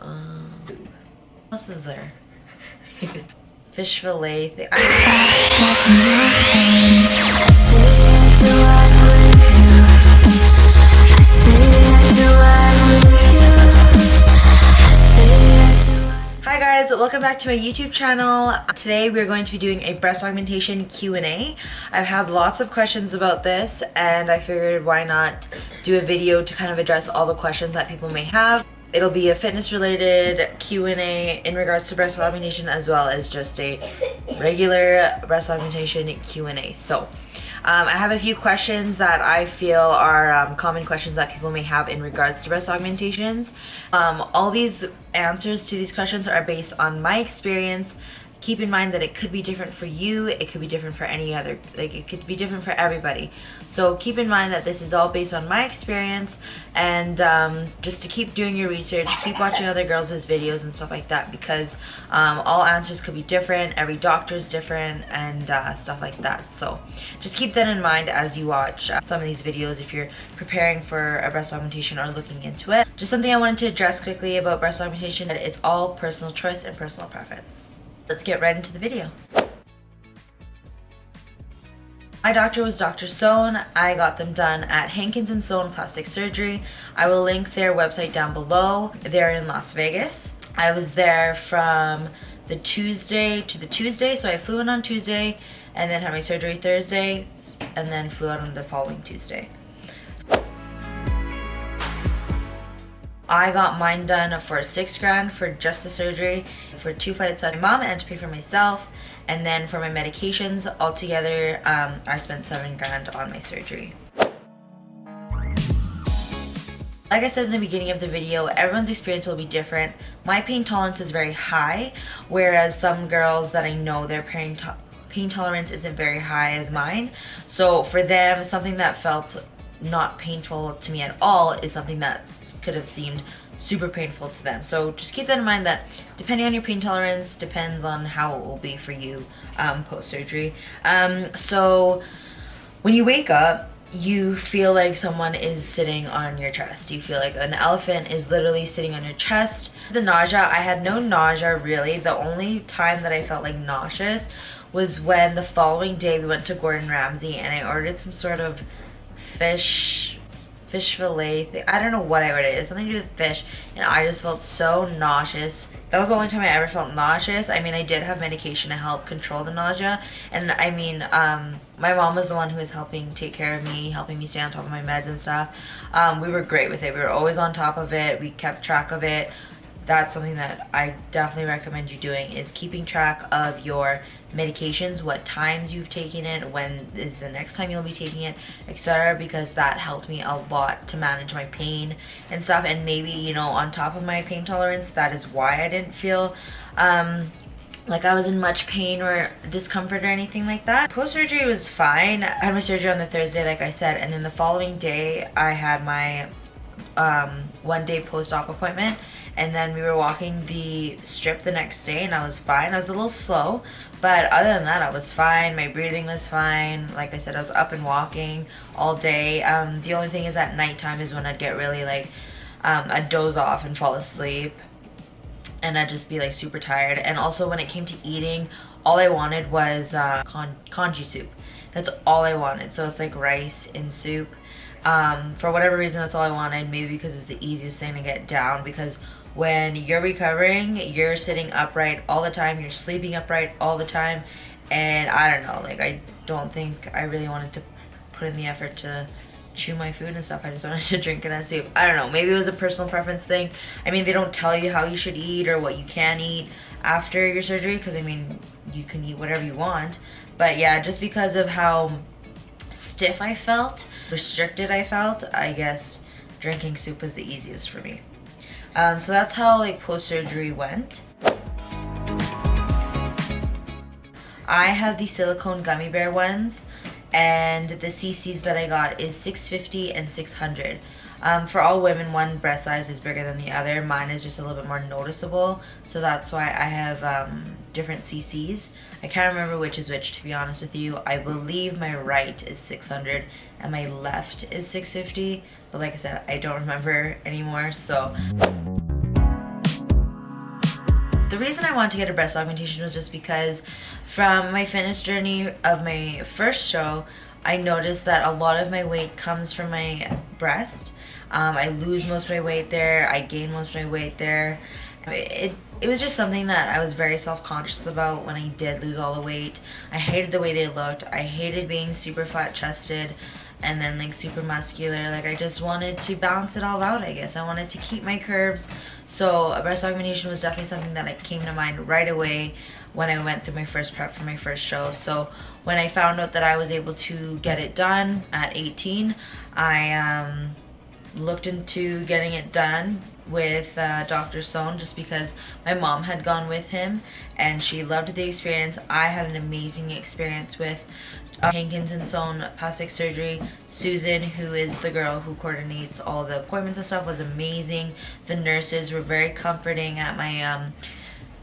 What else is there? Fish fillet thing. Hi guys, welcome back to my YouTube channel. Today we're going to be doing a breast augmentation Q&A. I've had lots of questions about this and I figured why not do a video to kind of address all the questions that people may have. It'll be a fitness related Q&A in regards to breast augmentation as well as just a regular breast augmentation Q&A. So I have a few questions that I feel are common questions that people may have in regards to breast augmentations. All these answers to these questions are based on my experience. Keep in mind that it could be different for you, it could be different for any other, like it could be different for everybody. So keep in mind that this is all based on my experience, and just to keep doing your research, keep watching other girls' videos and stuff like that, because all answers could be different, every doctor is different, and stuff like that. So just keep that in mind as you watch some of these videos if you're preparing for a breast augmentation or looking into it. Just something I wanted to address quickly about breast augmentation, that it's all personal choice and personal preference. Let's get right into the video. My doctor was Dr. Sohn. I got them done at Hankins & Sohn Plastic Surgery. I will link their website down below. They're in Las Vegas. I was there from the Tuesday to the Tuesday, so I flew in on Tuesday and then had my surgery Thursday and then flew out on the following Tuesday. I got mine done for $6 grand for just the surgery, for 2 flights out of my mom, and to pay for myself, and then for my medications altogether I spent $7 grand on my surgery. Like I said in the beginning of the video, everyone's experience will be different. My pain tolerance is very high, whereas some girls that I know, their pain tolerance isn't very high as mine. So for them, something that felt not painful to me at all is something that could have seemed super painful to them. So just keep that in mind, that depending on your pain tolerance depends on how it will be for you post-surgery. So when you wake up, you feel like someone is sitting on your chest. You feel like an elephant is literally sitting on your chest. The nausea, I had no nausea really. The only time that I felt like nauseous was when the following day we went to Gordon Ramsay and I ordered some sort of fish fillet thing. I don't know what I ordered. It has something to do with fish, and I just felt so nauseous. That was the only time I ever felt nauseous. I mean, I did have medication to help control the nausea, and I mean, my mom was the one who was helping take care of me, helping me stay on top of my meds and stuff. We were great with it. We were always on top of it. We kept track of it. That's something that I definitely recommend you doing, is keeping track of your medications, what times you've taken it, when is the next time you'll be taking it, etc., because that helped me a lot to manage my pain and stuff. And maybe, you know, on top of my pain tolerance, that is why I didn't feel like I was in much pain or discomfort or anything like that. Post-surgery was fine. I had my surgery on the Thursday, like I said, and then the following day I had my 1-day post-op appointment, and then we were walking the strip the next day and I was fine. I was a little slow, but other than that I was fine. My breathing was fine. Like I said, I was up and walking all day. The only thing is at nighttime is when I'd get really like I'd doze off and fall asleep and I'd just be like super tired. And also when it came to eating, all I wanted was congee soup. That's all I wanted. So it's like rice in soup. For whatever reason, that's all I wanted. Maybe because it's the easiest thing to get down, because when you're recovering, you're sitting upright all the time, you're sleeping upright all the time, and I don't know, like I don't think I really wanted to put in the effort to chew my food and stuff. I just wanted to drink it as soup. I don't know, maybe it was a personal preference thing. I mean, they don't tell you how you should eat or what you can eat after your surgery, because I mean, you can eat whatever you want, but yeah, just because of how stiff I felt, restricted I felt, I guess drinking soup was the easiest for me. So that's how like post-surgery went. I have the Silicone gummy bear ones, and the CCs that I got is 650 and 600. For all women, one breast size is bigger than the other. Mine is just a little bit more noticeable, so that's why I have different CCs. I can't remember which is which, to be honest with you. I believe my right is 600 and my left is 650, but like I said, I don't remember anymore, so. The reason I wanted to get a breast augmentation was just because from my fitness journey of my first show, I noticed that a lot of my weight comes from my breast. I lose most of my weight there, I gain most of my weight there. It was just something that I was very self-conscious about when I did lose all the weight. I hated the way they looked. I hated being super flat-chested and then like super muscular. Like I just wanted to balance it all out, I guess. I wanted to keep my curves. So a breast augmentation was definitely something that came to mind right away when I went through my first prep for my first show. So when I found out that I was able to get it done at 18, I looked into getting it done with Dr. Sohn just because my mom had gone with him and she loved the experience. I had an amazing experience with Hankins and Sohn plastic surgery. Susan, who is the girl who coordinates all the appointments and stuff, was amazing. The nurses were very comforting at my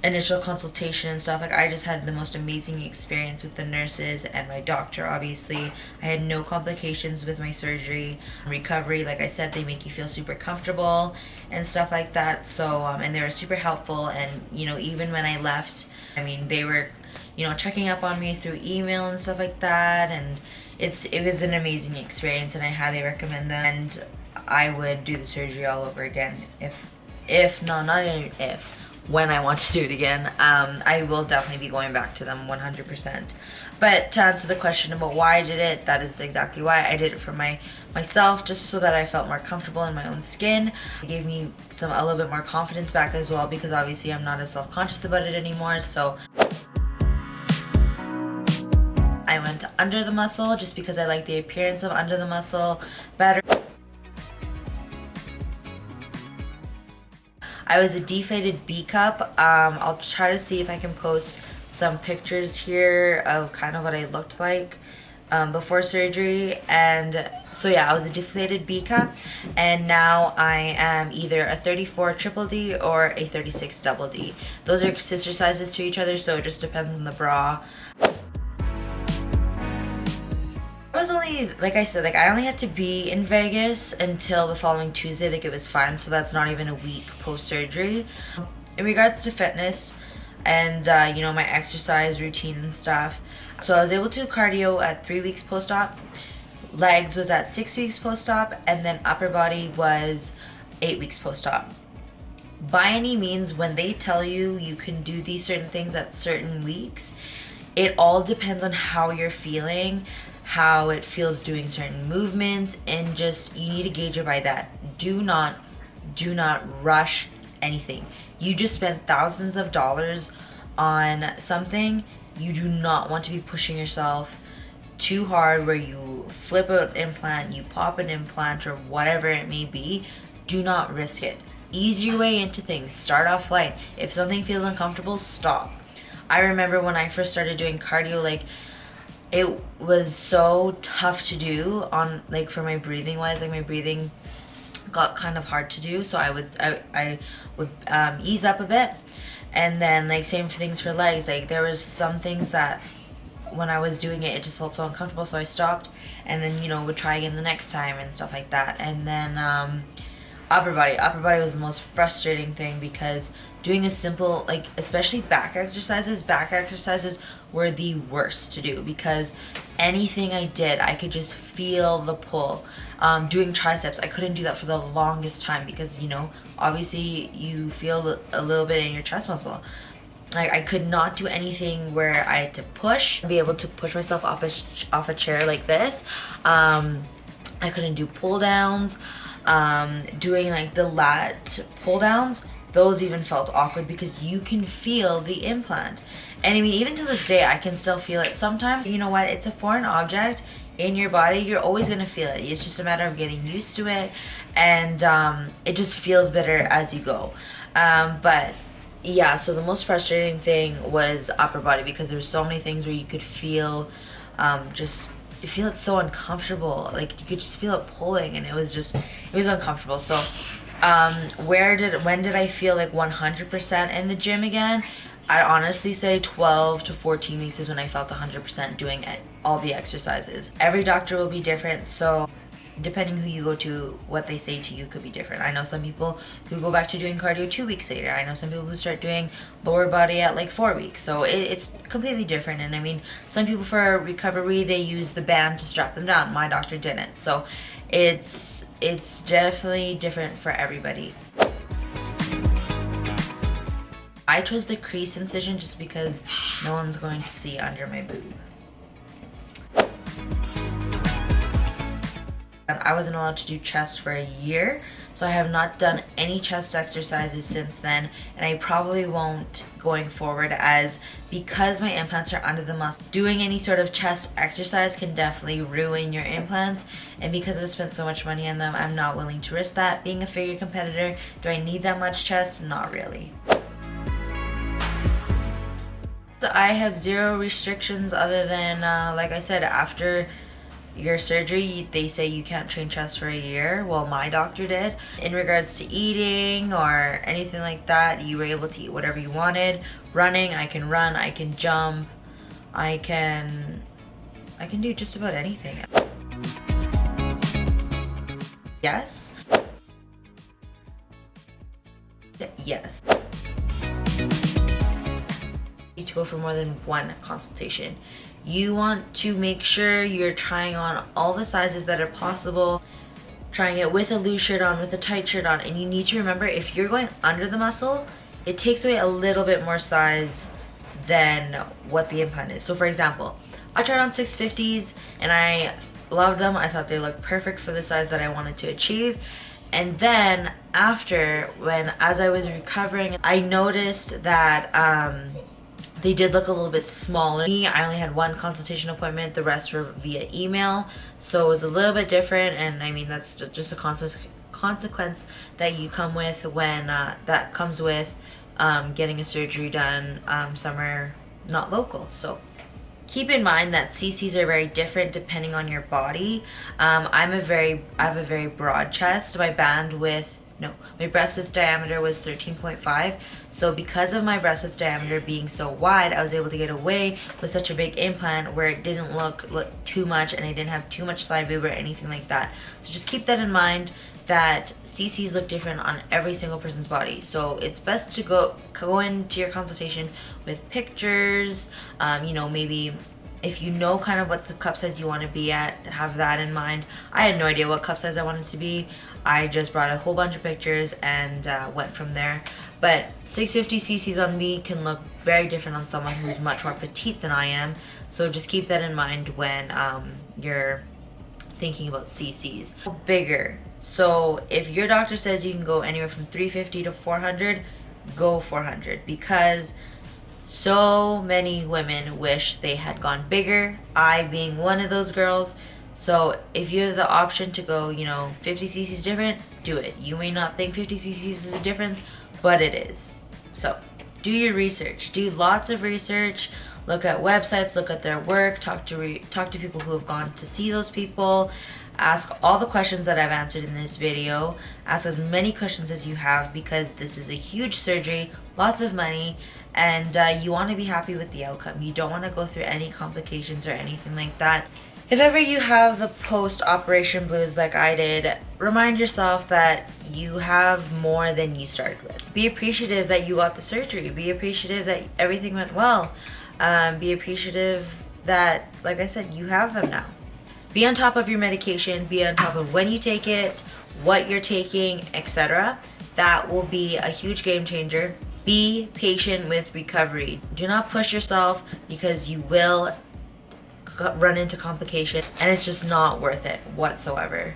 initial consultation and stuff. Like I just had the most amazing experience with the nurses and my doctor. Obviously I had no complications with my surgery. Recovery, like I said, they make you feel super comfortable and stuff like that. So and they were super helpful, and you know, even when I left, I mean, they were, you know, checking up on me through email and stuff like that, and it was an amazing experience, and I highly recommend them. And I would do the surgery all over again when I want to do it again. I will definitely be going back to them 100%. But to answer the question about why I did it, that is exactly why. I did it for myself, just so that I felt more comfortable in my own skin. It gave me a little bit more confidence back as well, because obviously I'm not as self-conscious about it anymore. So I went under the muscle just because I like the appearance of under the muscle better. I was a deflated B cup. I'll try to see if I can post some pictures here of kind of what I looked like before surgery. And so yeah, I was a deflated B cup, and now I am either a 34 triple D or a 36 double D. Those are sister sizes to each other, so it just depends on the bra. I was only, like I said, like I only had to be in Vegas until the following Tuesday. Like it was fine, so that's not even a week post-surgery. In regards to fitness and you know, my exercise routine and stuff, so I was able to do cardio at 3 weeks post-op, legs was at 6 weeks post-op, and then upper body was 8 weeks post-op. By any means, when they tell you you can do these certain things at certain weeks, it all depends on how you're feeling, how it feels doing certain movements, and just, you need to gauge it by that. Do not rush anything. You just spent thousands of dollars on something. You do not want to be pushing yourself too hard where you flip an implant, you pop an implant, or whatever it may be. Do not risk it. Ease your way into things. Start off light. If something feels uncomfortable, stop. I remember when I first started doing cardio, like it was so tough to do on, like, for my breathing wise. Like my breathing got kind of hard to do, so I would ease up a bit. And then like same things for legs. Like there was some things that when I was doing it, it just felt so uncomfortable, so I stopped, and then, you know, would try again the next time and stuff like that. And then upper body was the most frustrating thing, because doing a simple, like, especially back exercises were the worst to do, because anything I did, I could just feel the pull. Doing triceps, I couldn't do that for the longest time, because, you know, obviously you feel a little bit in your chest muscle. Like I could not do anything where I had to push, be able to push myself off a chair like this. I couldn't do pull downs. Doing like the lat pull downs, those even felt awkward, because you can feel the implant. And I mean, even to this day, I can still feel it sometimes. You know what? It's a foreign object in your body. You're always going to feel it. It's just a matter of getting used to it. And it just feels better as you go. But yeah, so the most frustrating thing was upper body, because there's so many things where you could feel you feel it so uncomfortable. Like you could just feel it pulling, and it was uncomfortable. So when did I feel like 100% in the gym again? I'd honestly say 12 to 14 weeks is when I felt 100% doing all the exercises. Every doctor will be different, so depending who you go to, what they say to you could be different. I know some people who go back to doing cardio 2 weeks later. I know some people who start doing lower body at like 4 weeks. So it's completely different. And I mean, some people for recovery, they use the band to strap them down. My doctor didn't. So it's definitely different for everybody. I chose the crease incision just because no one's going to see under my boob. I wasn't allowed to do chest for a year, so I have not done any chest exercises since then, and I probably won't going forward, as because my implants are under the muscle, doing any sort of chest exercise can definitely ruin your implants, and because I've spent so much money on them, I'm not willing to risk that. Being a figure competitor, do I need that much chest? Not really. So I have zero restrictions other than, like I said, after your surgery, they say you can't train chest for a year. Well, my doctor did. In regards to eating or anything like that, you were able to eat whatever you wanted. Running, I can run, I can jump, I can do just about anything. Yes. Yes. To go for more than one consultation. You want to make sure you're trying on all the sizes that are possible, trying it with a loose shirt on, with a tight shirt on, and you need to remember, if you're going under the muscle, it takes away a little bit more size than what the implant is. So for example, I tried on 650s and I loved them. I thought they looked perfect for the size that I wanted to achieve. And then after, as I was recovering, I noticed that they did look a little bit smaller. Me, I only had one consultation appointment, the rest were via email, so it was a little bit different. And I mean, that's just a consequence that you come with when that comes with getting a surgery done somewhere not local. So keep in mind that CCs are very different depending on your body. I have a very broad chest. My breast width diameter was 13.5. So because of my breast width diameter being so wide, I was able to get away with such a big implant where it didn't look too much, and I didn't have too much side boob or anything like that. So just keep that in mind, that CCs look different on every single person's body. So it's best to go into your consultation with pictures, you know, maybe if you know kind of what the cup size you want to be at, have that in mind. I had no idea what cup size I wanted to be. I just brought a whole bunch of pictures and went from there. But 650 cc's on me can look very different on someone who's much more petite than I am. So just keep that in mind when you're thinking about cc's. Bigger. So if your doctor says you can go anywhere from 350 to 400, go 400, because so many women wish they had gone bigger, I being one of those girls. So if you have the option to go, you know, 50 cc's different, do it. You may not think 50 cc's is a difference, but it is. So do your research, do lots of research, look at websites, look at their work, talk to people who have gone to see those people, ask all the questions that I've answered in this video, ask as many questions as you have, because this is a huge surgery, lots of money, and you want to be happy with the outcome. You don't want to go through any complications or anything like that. If ever you have the post-operation blues like I did, remind yourself that you have more than you started with. Be appreciative that you got the surgery. Be appreciative that everything went well. Be appreciative that, like I said, you have them now. Be on top of your medication. Be on top of when you take it, what you're taking, etc. That will be a huge game changer. Be patient with recovery. Do not push yourself, because you will run into complications and it's just not worth it whatsoever.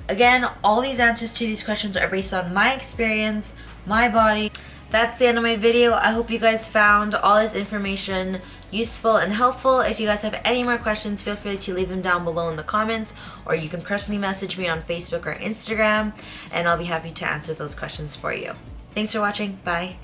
Again, all these answers to these questions are based on my experience, my body. That's the end of my video. I hope you guys found all this information useful and helpful. If you guys have any more questions, feel free to leave them down below in the comments, or you can personally message me on Facebook or Instagram, and I'll be happy to answer those questions for you. Thanks for watching. Bye.